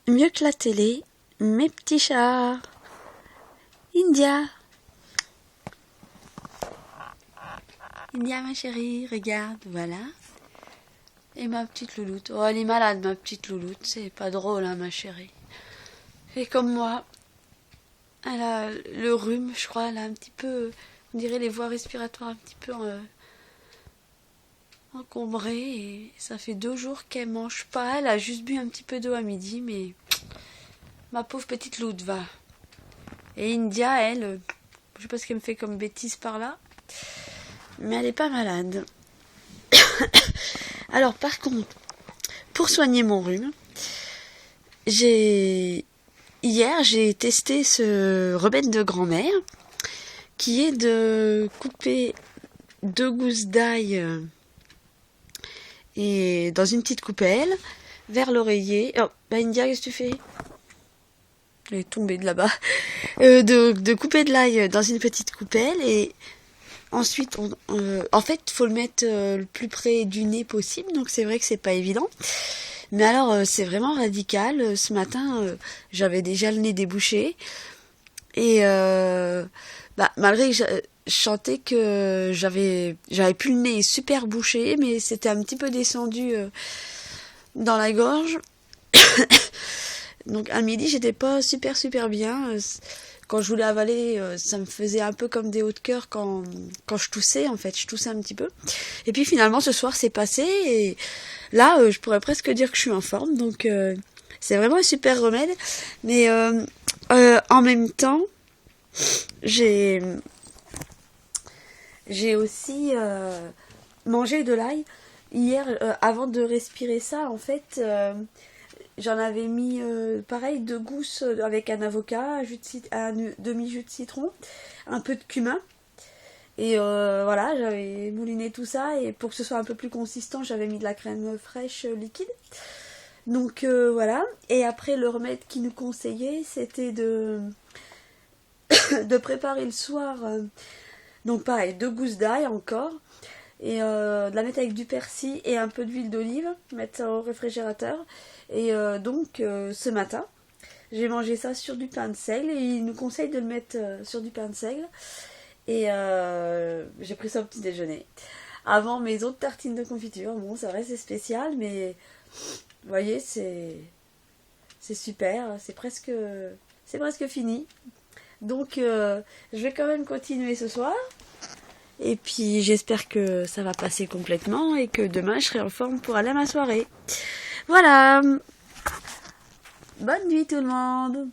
mieux que la télé, mes petits chats. India. India, ma chérie, regarde, voilà. Et ma petite louloute. Oh, elle est malade, ma petite louloute. C'est pas drôle, hein, ma chérie. Et comme moi, elle a le rhume, je crois. Elle a un petit peu, on dirait les voies respiratoires un petit peu encombrées. Et ça fait 2 jours qu'elle mange pas. Elle a juste bu un petit peu d'eau à midi, mais ma pauvre petite louloute va. Et India, elle, je sais pas ce qu'elle me fait comme bêtise par là, mais elle est pas malade. Alors par contre, pour soigner mon rhume, hier j'ai testé ce remède de grand-mère qui est de couper 2 gousses d'ail et dans une petite coupelle vers l'oreiller. Oh, bah India, qu'est-ce que tu fais ? Elle est tombée de là-bas. De couper de l'ail dans une petite coupelle et ensuite, en fait, il faut le mettre le plus près du nez possible, donc c'est vrai que c'est pas évident. Mais alors, c'est vraiment radical. Ce matin, j'avais déjà le nez débouché. Et malgré que je sentais que j'avais plus le nez super bouché, mais c'était un petit peu descendu dans la gorge. Donc à midi, j'étais pas super bien. Quand je voulais avaler, ça me faisait un peu comme des hauts de cœur quand je toussais, en fait. Je toussais un petit peu. Et puis finalement, ce soir, c'est passé. Et là, je pourrais presque dire que je suis en forme. Donc, c'est vraiment un super remède. Mais en même temps, j'ai aussi mangé de l'ail. Hier, avant de respirer ça, en fait... j'en avais mis, pareil, 2 gousses avec un avocat, un demi-jus de citron, un peu de cumin. Et voilà, j'avais mouliné tout ça. Et pour que ce soit un peu plus consistant, j'avais mis de la crème fraîche liquide. Donc voilà. Et après, le remède qui nous conseillait, c'était de préparer le soir. Donc pareil, 2 gousses d'ail encore. Et de la mettre avec du persil et un peu d'huile d'olive. Mettre ça au réfrigérateur. Et donc, ce matin, j'ai mangé ça sur du pain de seigle. Et il nous conseille de le mettre sur du pain de seigle. Et j'ai pris ça au petit déjeuner. Avant mes autres tartines de confiture. Bon, c'est vrai, c'est spécial, mais vous voyez, c'est super. C'est presque fini. Donc, je vais quand même continuer ce soir. Et puis, j'espère que ça va passer complètement et que demain, je serai en forme pour aller à ma soirée. Voilà. Bonne nuit tout le monde.